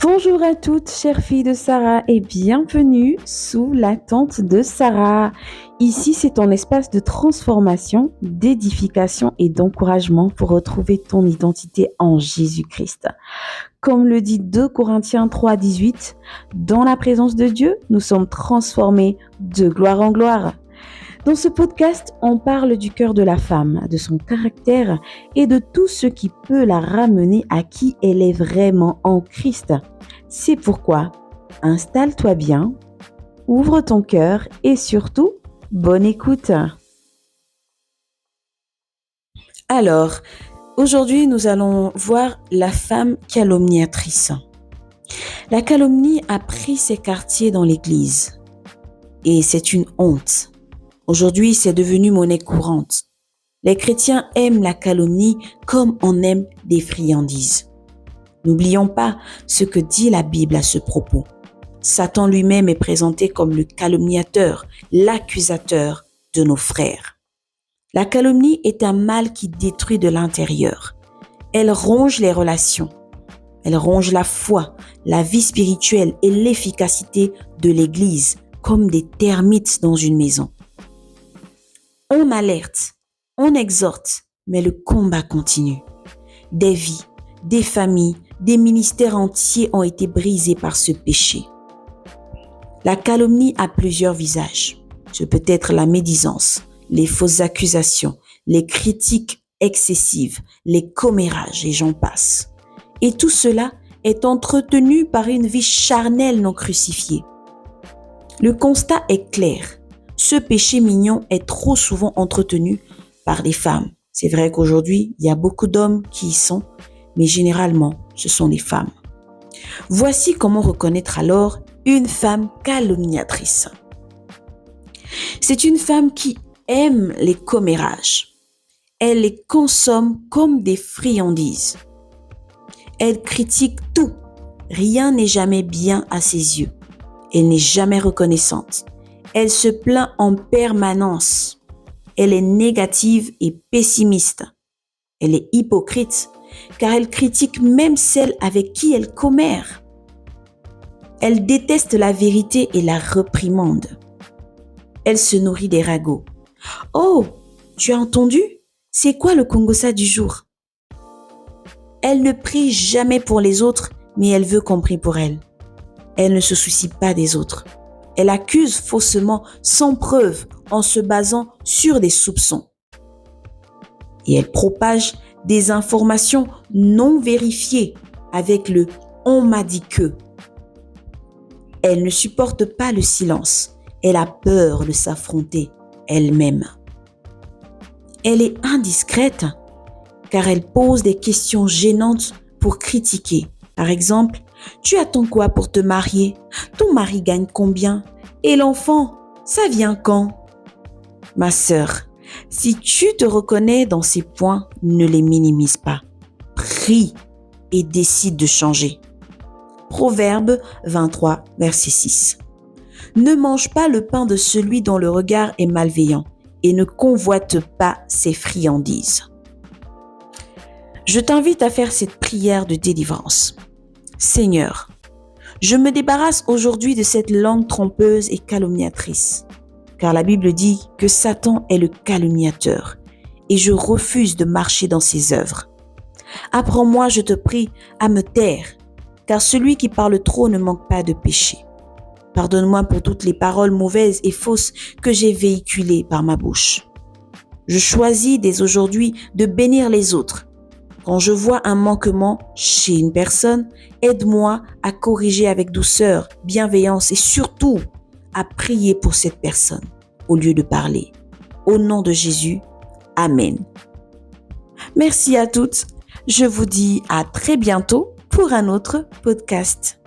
Bonjour à toutes, chères filles de Sarah, et bienvenue sous la tente de Sarah. Ici, c'est ton espace de transformation, d'édification et d'encouragement pour retrouver ton identité en Jésus-Christ. Comme le dit 2 Corinthiens 3,18, dans la présence de Dieu, nous sommes transformés de gloire en gloire. Dans ce podcast, on parle du cœur de la femme, de son caractère et de tout ce qui peut la ramener à qui elle est vraiment en Christ. C'est pourquoi, installe-toi bien, ouvre ton cœur et surtout, bonne écoute. Alors, aujourd'hui, nous allons voir la femme calomniatrice. La calomnie a pris ses quartiers dans l'Église et c'est une honte. Aujourd'hui, c'est devenu monnaie courante. Les chrétiens aiment la calomnie comme on aime des friandises. N'oublions pas ce que dit la Bible à ce propos. Satan lui-même est présenté comme le calomniateur, l'accusateur de nos frères. La calomnie est un mal qui détruit de l'intérieur. Elle ronge les relations. Elle ronge la foi, la vie spirituelle et l'efficacité de l'Église comme des termites dans une maison. On alerte, on exhorte, mais le combat continue. Des vies, des familles, des ministères entiers ont été brisés par ce péché. La calomnie a plusieurs visages. Ce peut être la médisance, les fausses accusations, les critiques excessives, les commérages et j'en passe. Et tout cela est entretenu par une vie charnelle non crucifiée. Le constat est clair. Ce péché mignon est trop souvent entretenu par des femmes. C'est vrai qu'aujourd'hui, il y a beaucoup d'hommes qui y sont, mais généralement, ce sont les femmes. Voici comment reconnaître alors une femme calomniatrice. C'est une femme qui aime les commérages. Elle les consomme comme des friandises. Elle critique tout. Rien n'est jamais bien à ses yeux. Elle n'est jamais reconnaissante. Elle se plaint en permanence. Elle est négative et pessimiste. Elle est hypocrite car elle critique même celle avec qui elle commère. Elle déteste la vérité et la réprimande. Elle se nourrit des ragots. « Oh, tu as entendu? C'est quoi le kongosa du jour ?» Elle ne prie jamais pour les autres, mais elle veut qu'on prie pour elle. Elle ne se soucie pas des autres. Elle accuse faussement, sans preuve, en se basant sur des soupçons. Et elle propage des informations non vérifiées avec le « on m'a dit que ». Elle ne supporte pas le silence. Elle a peur de s'affronter elle-même. Elle est indiscrète car elle pose des questions gênantes pour critiquer. Par exemple, « Tu attends quoi pour te marier? Ton mari gagne combien? Et l'enfant, ça vient quand ?» Ma sœur, si tu te reconnais dans ces points, ne les minimise pas. Prie et décide de changer. Proverbe 23, verset 6. Ne mange pas le pain de celui dont le regard est malveillant et ne convoite pas ses friandises. Je t'invite à faire cette prière de délivrance. Seigneur, je me débarrasse aujourd'hui de cette langue trompeuse et calomniatrice, car la Bible dit que Satan est le calomniateur et je refuse de marcher dans ses œuvres. Apprends-moi, je te prie, à me taire, car celui qui parle trop ne manque pas de péché. Pardonne-moi pour toutes les paroles mauvaises et fausses que j'ai véhiculées par ma bouche. Je choisis dès aujourd'hui de bénir les autres. Quand je vois un manquement chez une personne, aide-moi à corriger avec douceur, bienveillance et surtout à prier pour cette personne au lieu de parler. Au nom de Jésus, Amen. Merci à toutes. Je vous dis à très bientôt pour un autre podcast.